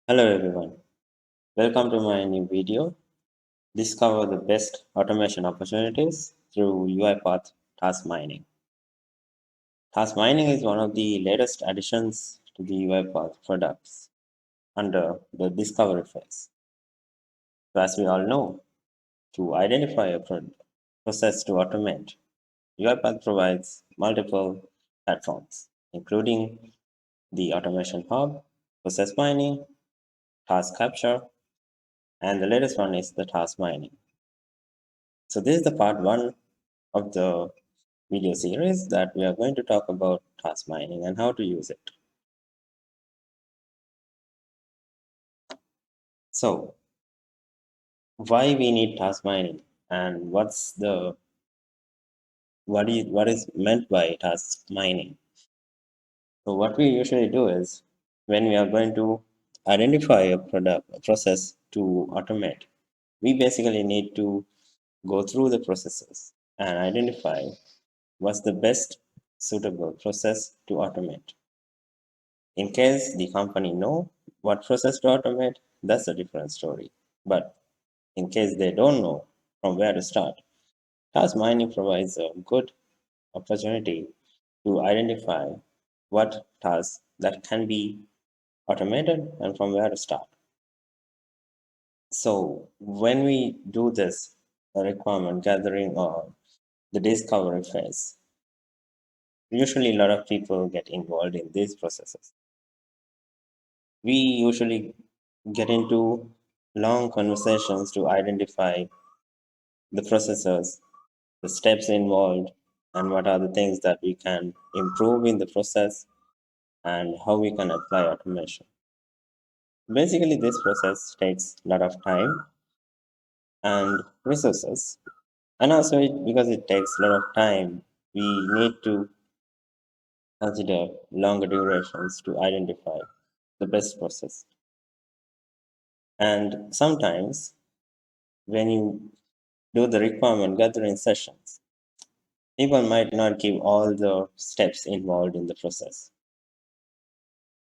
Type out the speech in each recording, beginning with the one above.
Hello everyone, welcome to my new video. Discover the best automation opportunities through UiPath Task Mining. Task Mining is one of the latest additions to the UiPath products under the discovery phase. So as we all know, to identify a process to automate, UiPath provides multiple platforms, including the Automation Hub, Process Mining, Task Capture, and the latest one is the Task Mining. So this is the part one of the video series that we are going to talk about task mining and how to use it. So why we need task mining and what is meant by task mining? So what we usually do is when we are going to identify a process to automate, we basically need to go through the processes and identify what's the best suitable process to automate. In case the company know what process to automate, that's a different story. But in case they don't know from where to start, task mining provides a good opportunity to identify what tasks that can be automated and from where to start. So when we do this requirement gathering or the discovery phase, usually a lot of people get involved in these processes. We usually get into long conversations to identify the processes, the steps involved, and what are the things that we can improve in the process and how we can apply automation. Basically, this process takes a lot of time and resources. And also, because it takes a lot of time, we need to consider longer durations to identify the best process. And sometimes, when you do the requirement gathering sessions, people might not give all the steps involved in the process.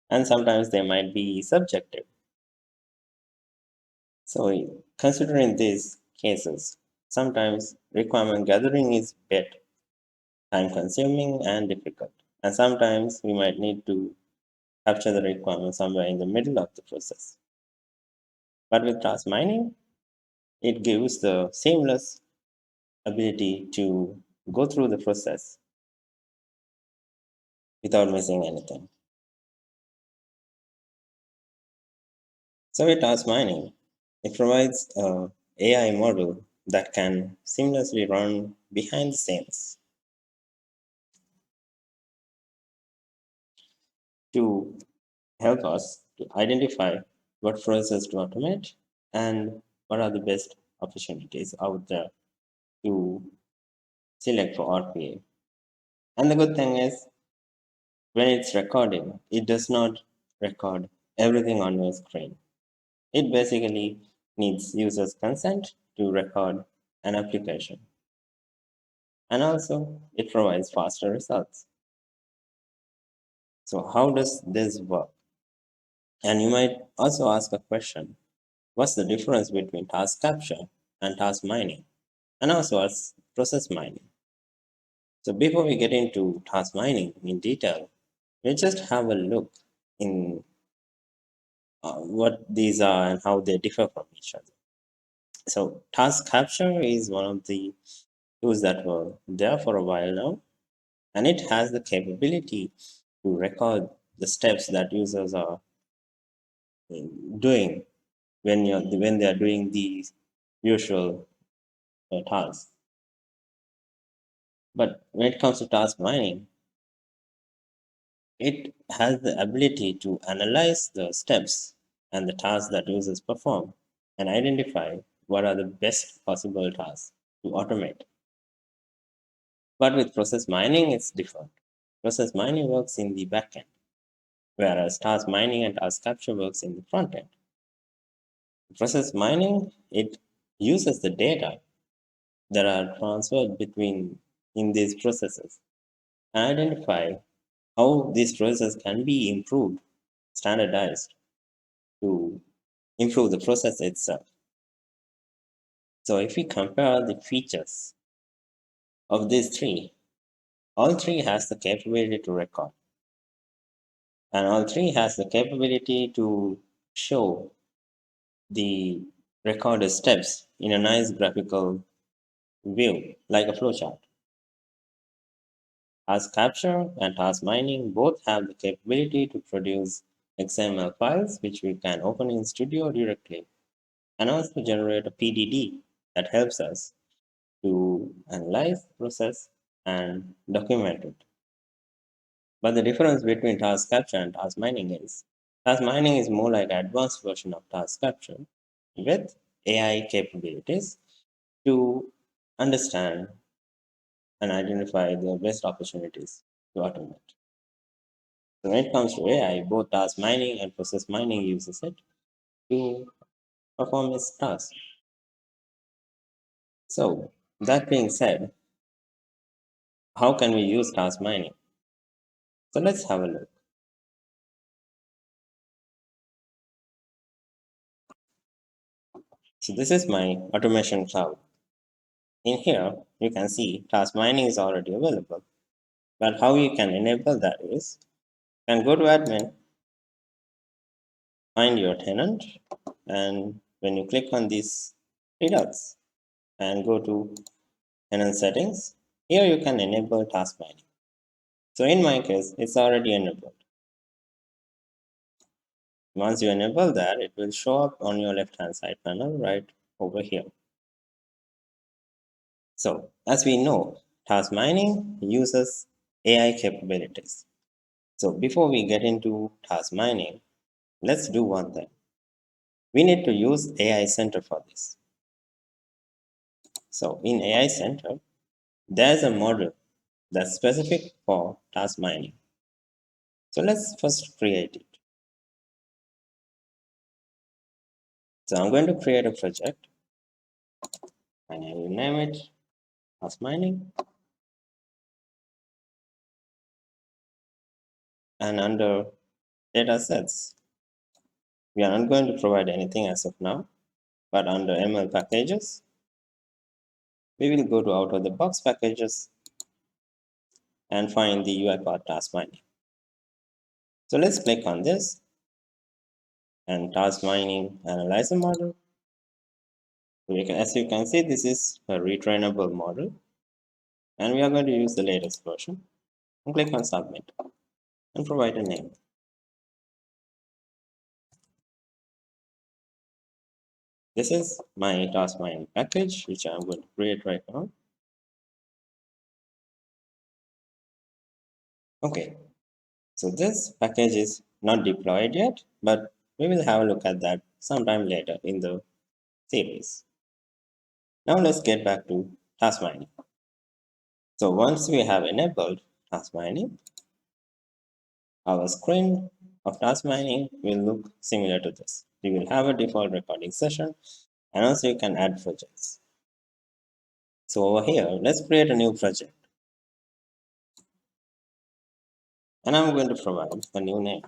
And sometimes they might be subjective. So, considering these cases, sometimes requirement gathering is bit time consuming and difficult. And sometimes we might need to capture the requirement somewhere in the middle of the process. But with task mining, it gives the seamless ability to go through the process without missing anything. So with task mining, it provides a AI model that can seamlessly run behind the scenes to help us to identify what processes to automate and what are the best opportunities out there to select for RPA. And the good thing is, when it's recording, it does not record everything on your screen. It basically needs users' consent to record an application. And also, it provides faster results. So, how does this work? And you might also ask a question: what's the difference between task capture and task mining? And also, what's process mining? So, before we get into task mining in detail, let's just have a look in what these are and how they differ from each other. So, task capture is one of the tools that were there for a while now, and it has the capability to record the steps that users are doing when they are doing these usual tasks. But when it comes to task mining, it has the ability to analyze the steps and the tasks that users perform and identify what are the best possible tasks to automate. But with process mining, it's different. Process mining works in the back end, whereas task mining and task capture works in the front end. Process mining, it uses the data that are transferred between in these processes and identify how these processes can be improved, standardized, to improve the process itself. So if we compare the features of these three, all three has the capability to record, and all three has the capability to show the recorded steps in a nice graphical view, like a flowchart. Task capture and task mining both have the capability to produce XML files, which we can open in Studio directly, and also generate a PDD that helps us to analyze, process, and document it. But the difference between task capture and task mining is more like advanced version of task capture with AI capabilities to understand and identify the best opportunities to automate. So when it comes to AI, both task mining and process mining uses it to perform its task. So that being said, how can we use task mining? So let's have a look. So this is my automation cloud. In here, you can see task mining is already available. But how you can enable that is, you can go to admin, find your tenant, and when you click on these three dots and go to tenant settings, here you can enable task mining. So in my case, it's already enabled. Once you enable that, it will show up on your left-hand side panel right over here. So as we know, task mining uses AI capabilities. So before we get into task mining, let's do one thing. We need to use AI Center for this. So in AI Center, there's a model that's specific for task mining. So let's first create it. So I'm going to create a project and I will name it task mining. And under data sets, we are not going to provide anything as of now, but under ML packages, we will go to out of the box packages and find the UiPath task mining. So let's click on this and task mining analyzer model. As you can see, this is a retrainable model, and we are going to use the latest version. And click on submit and provide a name. This is my task mining package, which I'm going to create right now. Okay, so this package is not deployed yet, but we will have a look at that sometime later in the series. Now let's get back to task mining. So once we have enabled task mining, our screen of task mining will look similar to this. You will have a default recording session, and also you can add projects. So over here, let's create a new project. And I'm going to provide a new name.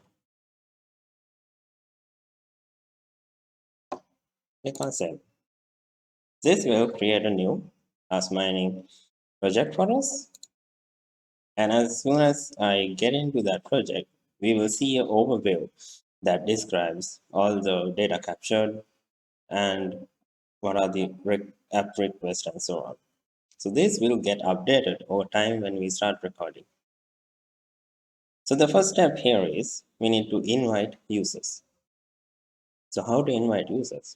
Click on save. This will create a new task mining project for us. And as soon as I get into that project, we will see an overview that describes all the data captured and what are the app requests and so on. So this will get updated over time when we start recording. So the first step here is we need to invite users. So how to invite users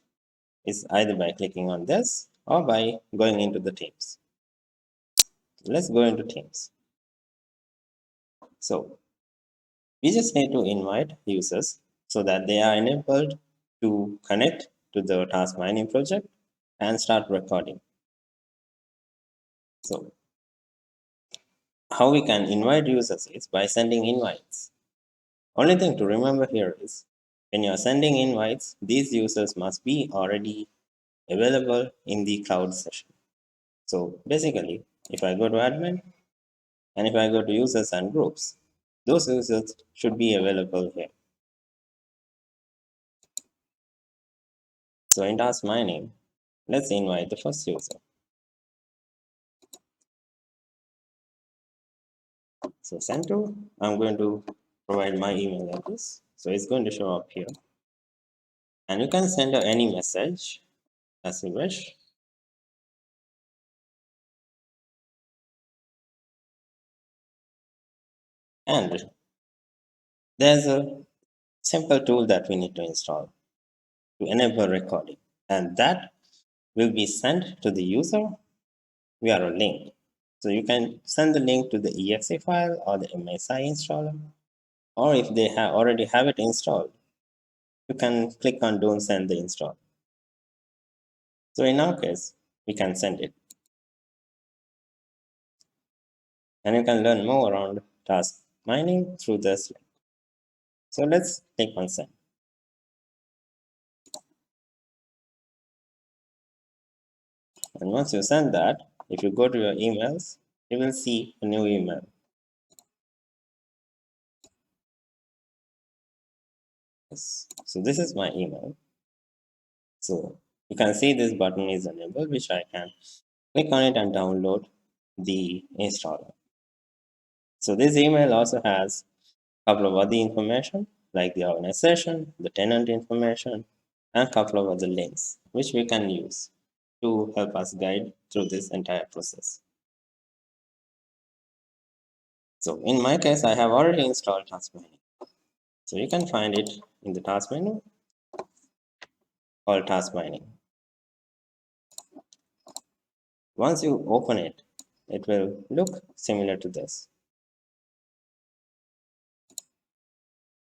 is either by clicking on this or by going into the Teams. Let's go into Teams. So we just need to invite users so that they are enabled to connect to the task mining project and start recording. So how we can invite users is by sending invites. Only thing to remember here is when you're sending invites, these users must be already available in the cloud session. So basically, if I go to admin and if I go to users and groups, those users should be available here. So in task mining, let's invite the first user. So send to, I'm going to provide my email address. So it's going to show up here. And you can send any message as you wish. And there's a simple tool that we need to install to enable recording. And that will be sent to the user via a link. So you can send the link to the exe file or the MSI installer, or if they have already have it installed, you can click on don't send the install. So in our case, we can send it. And you can learn more around task mining through this link. So let's click on send. And once you send that, if you go to your emails, you will see a new email. Yes. So this is my email. So you can see this button is enabled, which I can click on it and download the installer. So this email also has a couple of other information like the organization, the tenant information, and a couple of other links, which we can use to help us guide through this entire process. So in my case, I have already installed task mining. So you can find it in the task menu called task mining. Once you open it, it will look similar to this.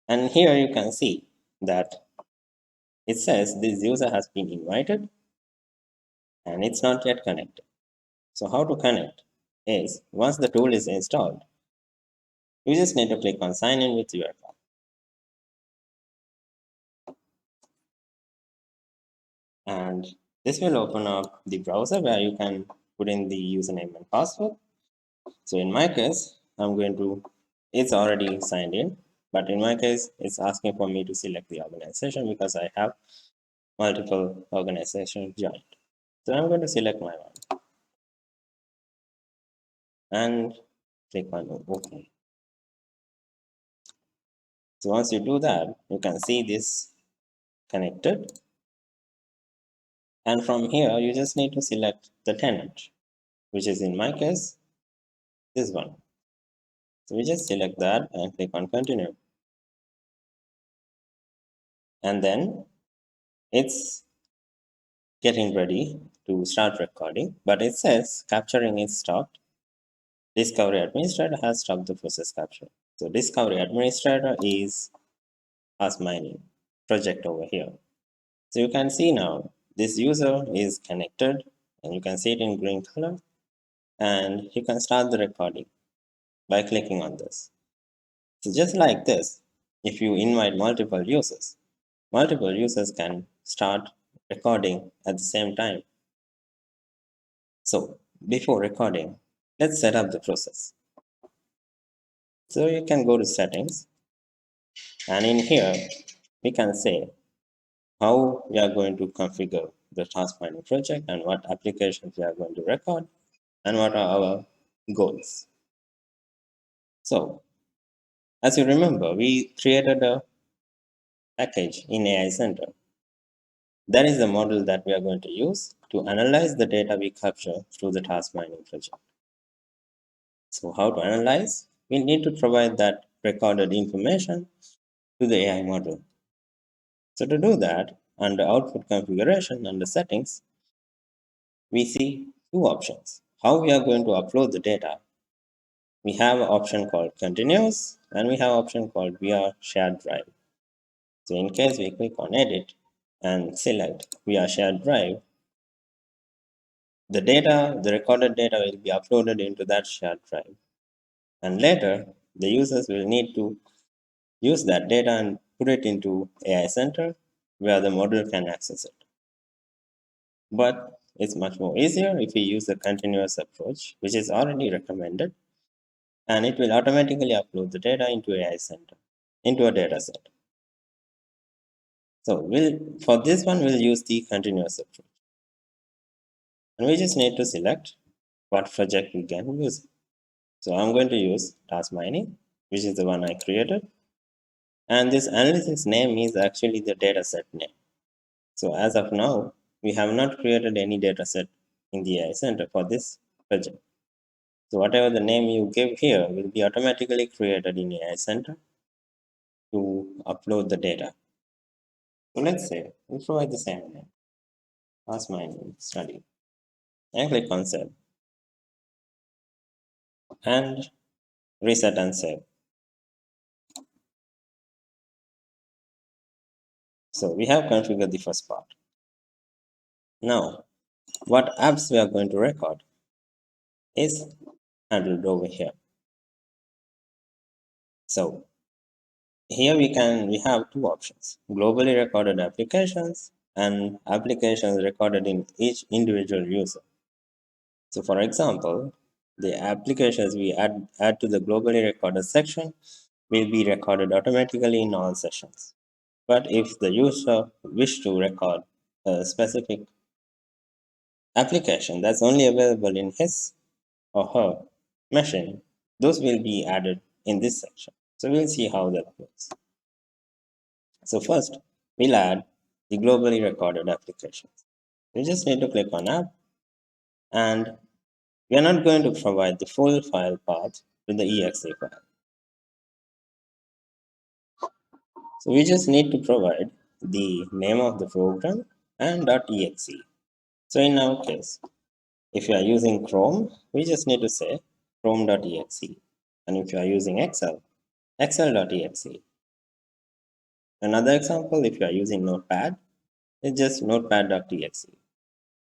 And here you can see that it says this user has been invited and it's not yet connected. So how to connect is once the tool is installed, you just need to click on sign in with UiPath. And this will open up the browser where you can put in the username and password. So in my case, it's already signed in, but in my case, it's asking for me to select the organization because I have multiple organizations joined. So I'm going to select my one and click on OK. So once you do that, you can see this connected. And from here, you just need to select the tenant, which is in my case, this one. So we just select that and click on continue. And then it's getting ready to start recording, but it says capturing is stopped. Discovery administrator has stopped the process capture. So discovery administrator is us mining project over here. So you can see now this user is connected and you can see it in green color and you can start the recording by clicking on this. So just like this, if you invite multiple users can start recording at the same time. So before recording, let's set up the process. So you can go to settings and in here we can say how we are going to configure the task mining project and what applications we are going to record and what are our goals. So as you remember, we created a package in AI Center. That is the model that we are going to use to analyze the data we capture through the task mining project. So how to analyze? We need to provide that recorded information to the AI model. So to do that, under output configuration, under settings, we see two options. How we are going to upload the data. We have an option called continuous and we have an option called via shared drive. So in case we click on edit and select via shared drive, the recorded data will be uploaded into that shared drive. And later, the users will need to use that data and put it into AI Center where the model can access it. But it's much more easier if we use the continuous approach, which is already recommended, and it will automatically upload the data into AI Center, into a data set. So for this one, we'll use the continuous approach. And we just need to select what project we can use. So I'm going to use task mining, which is the one I created. And this analysis name is actually the dataset name. So as of now, we have not created any dataset in the AI Center for this project. So whatever the name you give here will be automatically created in AI Center to upload the data. So let's say we provide the same name, task mining study, and click on save and reset and save. So we have configured the first part. Now, what apps we are going to record is handled over here. So here we have two options: globally recorded applications and applications recorded in each individual user. So for example, the applications we add to the globally recorded section will be recorded automatically in all sessions. But if the user wish to record a specific application that's only available in his or her machine, those will be added in this section. So we'll see how that works. So first, we'll add the globally recorded applications. We just need to click on app, and we are not going to provide the full file path to the exe file. So we just need to provide the name of the program and .exe. So in our case, if you are using Chrome, we just need to say chrome.exe. And if you are using Excel, excel.exe. Another example, if you are using Notepad, it's just notepad.exe.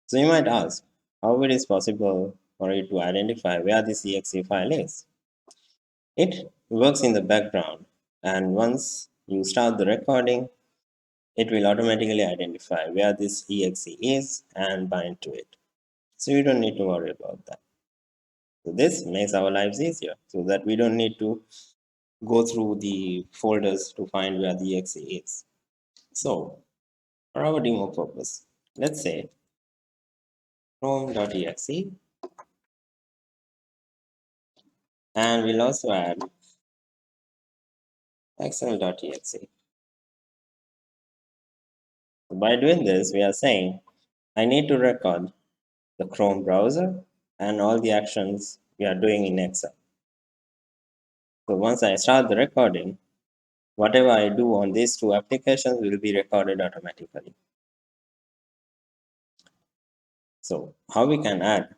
So you might ask, how it is possible for it to identify where this exe file is? It works in the background, and once you start the recording, it will automatically identify where this exe is and bind to it. So you don't need to worry about that. So this makes our lives easier so that we don't need to go through the folders to find where the exe is. So for our demo purpose, let's say chrome.exe, and we'll also add excel.exe. By doing this, we are saying I need to record the Chrome browser and all the actions we are doing in Excel. So once I start the recording, whatever I do on these two applications will be recorded automatically. So how we can add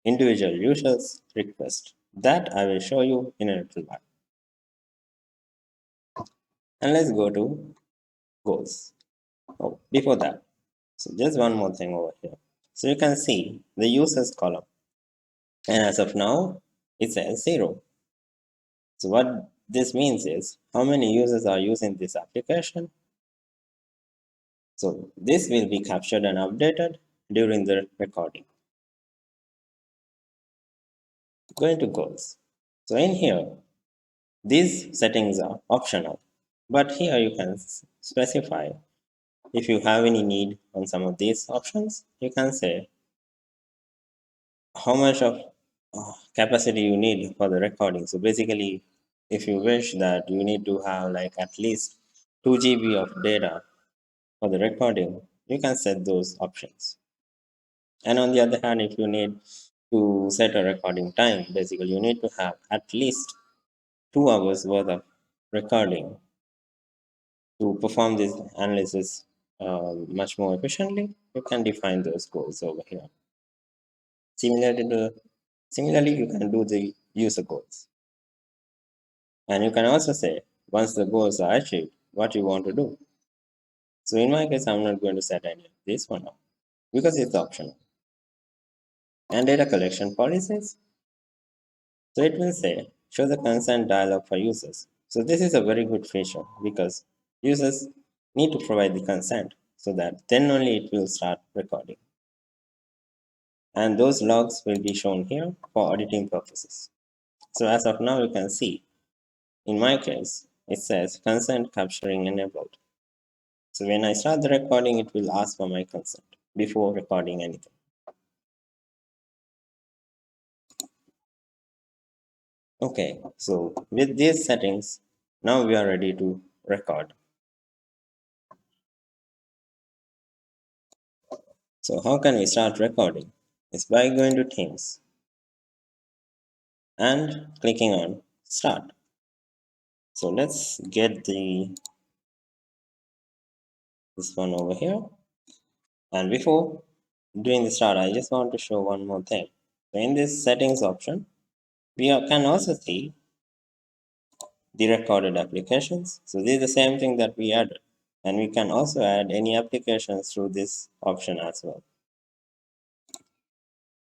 individual users request, that I will show you in a little while. And let's go to goals. Oh, before that, so just one more thing over here. So you can see the users column, and as of now, it says 0. So what this means is how many users are using this application. So this will be captured and updated during the recording. Going to goals. So in here, these settings are optional, but here you can specify if you have any need on some of these options. You can say how much of capacity you need for the recording. So basically, if you wish that you need to have like at least 2 GB of data for the recording, you can set those options. And on the other hand, if you need to set a recording time, basically you need to have at least 2 hours worth of recording to perform this analysis much more efficiently. You can define those goals over here. Similarly, you can do the user goals. And you can also say, once the goals are achieved, what you want to do. So in my case, I'm not going to set any of this for now because it's optional. And data collection policies. So it will say, show the consent dialog for users. So this is a very good feature because users need to provide the consent so that then only it will start recording. And those logs will be shown here for auditing purposes. So as of now, you can see, in my case, it says consent capturing enabled. So when I start the recording, it will ask for my consent before recording anything. Okay, so with these settings, now we are ready to record. So how can we start recording? It's by going to Teams and clicking on Start. So let's get this one over here. And before doing the start, I just want to show one more thing. So in this settings option, can also see the recorded applications. So this is the same thing that we added. And we can also add any applications through this option as well.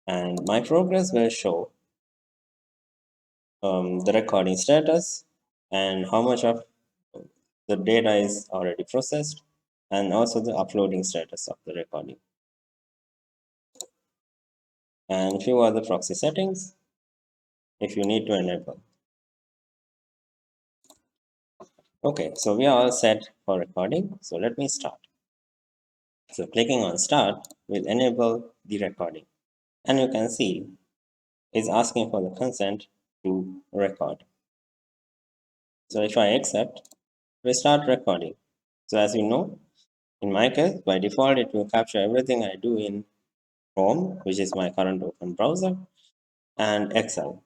And my progress will show the recording status and how much of the data is already processed, and also the uploading status of the recording. And few other proxy settings if you need to enable. Okay, so we are all set for recording. So let me start. So clicking on start will enable the recording. And you can see it's asking for the consent to record. So if I accept, we start recording. So as you know, in my case, by default, it will capture everything I do in Chrome, which is my current open browser, and Excel.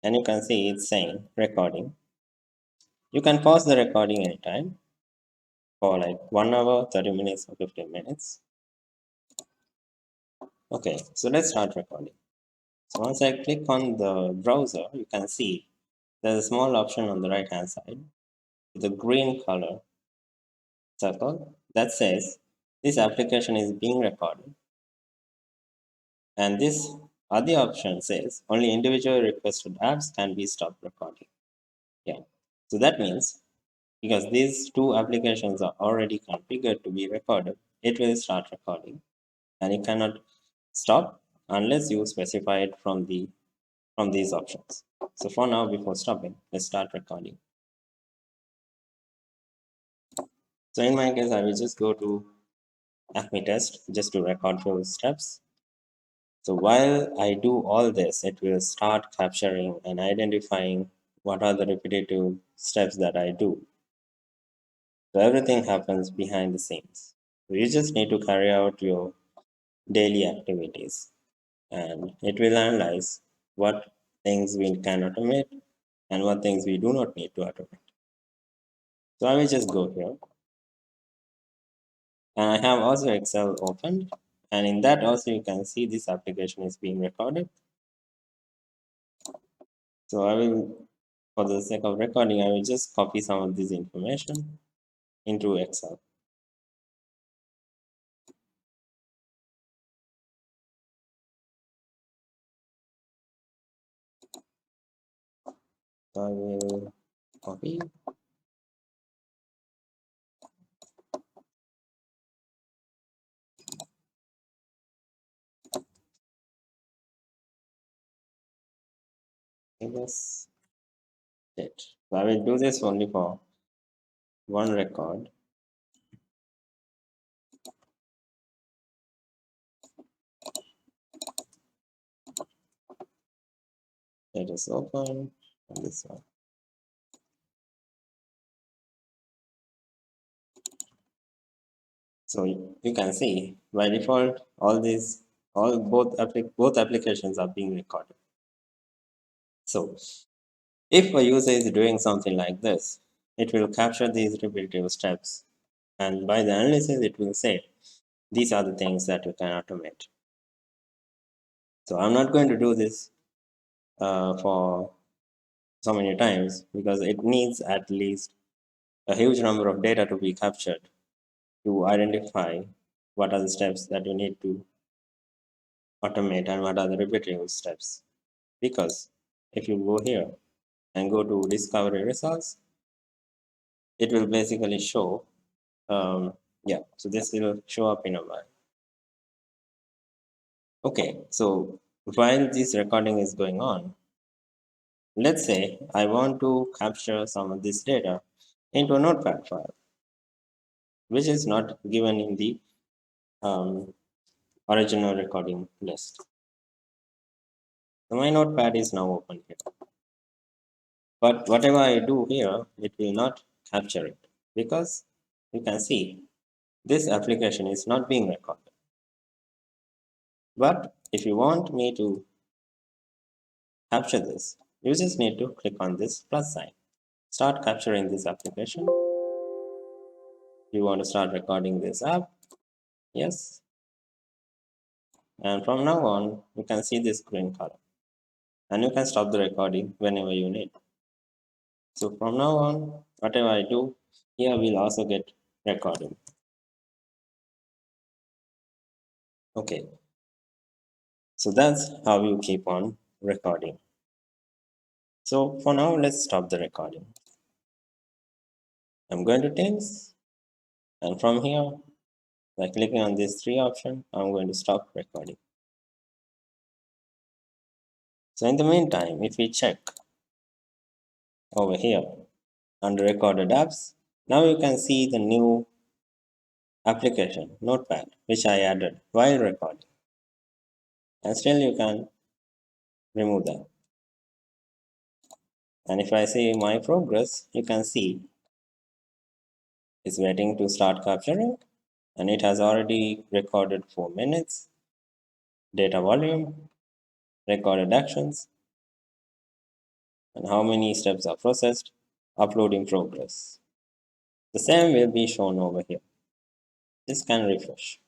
And you can see it's saying recording. You can pause the recording anytime for like 1 hour, 30 minutes, or 15 minutes. Okay, so let's start recording. So once I click on the browser, you can see there's a small option on the right hand side with a green color circle that says this application is being recorded. And this other option says only individual requested apps can be stopped recording. Yeah. So that means because these two applications are already configured to be recorded, it will start recording, and it cannot stop unless you specify it from these options. So for now, before stopping, let's start recording. So in my case, I will just go to Acme test just to record few steps. So while I do all this, it will start capturing and identifying what are the repetitive steps that I do. So everything happens behind the scenes. So you just need to carry out your daily activities, and it will analyze what things we can automate and what things we do not need to automate. So I will just go here, and I have also Excel opened, and in that also you can see this application is being recorded. So I will, for the sake of recording, I will just copy some of this information into Excel. So I will copy. This it. So I will do this only for one record. Let us open this one. So you can see by default both applications are being recorded. So if a user is doing something like this, it will capture these repetitive steps, and by the analysis it will say these are the things that you can automate. So I'm not going to do this for so many times because it needs at least a huge number of data to be captured to identify what are the steps that you need to automate and what are the repetitive steps. Because if you go here and go to discovery results, it will basically show, yeah, so this will show up in a while. Okay, so while this recording is going on, let's say I want to capture some of this data into a notepad file. which is not given in the um, original recording list. So my notepad is now open here. But whatever I do here, it will not capture it because you can see this application is not being recorded. But if you want me to capture this, you just need to click on this plus sign. Start capturing this application. You want to start recording this app? Yes. And from now on, you can see this green color. And you can stop the recording whenever you need. So from now on, whatever I do, here will also get recording. Okay. So that's how you keep on recording. So for now, let's stop the recording. I'm going to Teams, and from here, by clicking on these three options, I'm going to stop recording. So in the meantime, if we check over here under recorded apps, now you can see the new application, Notepad, which I added while recording. And still you can remove that. And if I see my progress, you can see it's waiting to start capturing, and it has already recorded 4 minutes, data volume, recorded actions, and how many steps are processed, uploading progress. The same will be shown over here. This can refresh.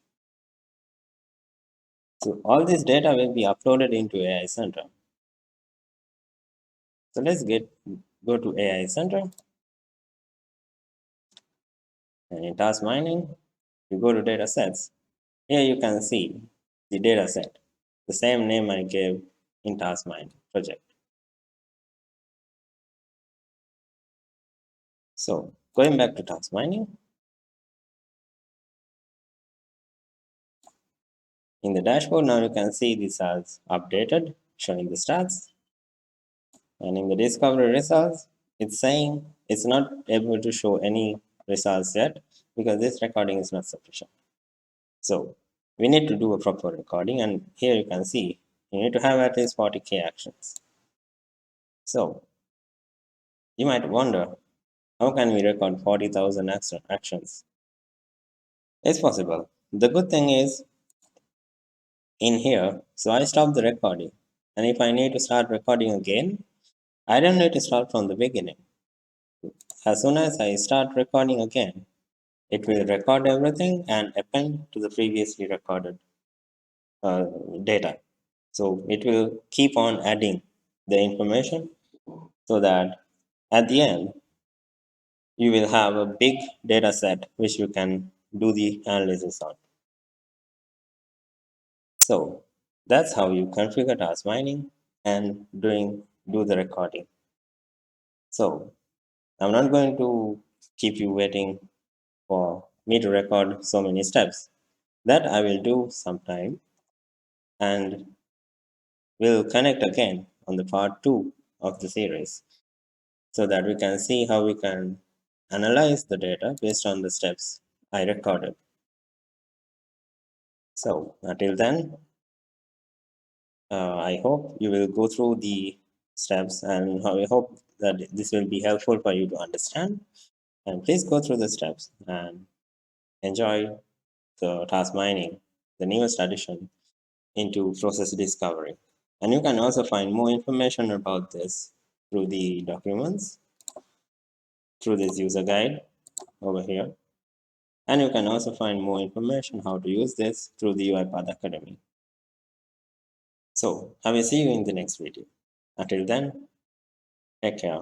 So all this data will be uploaded into AI Center. So let's go to AI Center, and in task mining, you go to data sets. Here you can see the data set, the same name I gave in task mining project. So going back to task mining, in the dashboard now you can see this as updated, showing the stats. And in the discovery results, it's saying it's not able to show any results yet because this recording is not sufficient. So we need to do a proper recording, and here you can see you need to have at least 40K actions. So you might wonder, how can we record 40,000 actions? It's possible. The good thing is in here, so I stop the recording. And if I need to start recording again, I don't need to start from the beginning. As soon as I start recording again, it will record everything and append to the previously recorded uh, data. So it will keep on adding the information so that at the end, you will have a big data set which you can do the analysis on. So that's how you configure task mining and do the recording. So I'm not going to keep you waiting for me to record so many steps. That I will do sometime, and we'll connect again on the part 2 of the series so that we can see how we can analyze the data based on the steps I recorded. So until then, I hope you will go through the steps, and I hope that this will be helpful for you to understand. And please go through the steps and enjoy the task mining, the newest addition into process discovery. And you can also find more information about this through the documents, through this user guide over here. And you can also find more information how to use this through the UiPath Academy. So I will see you in the next video. Until then, take care.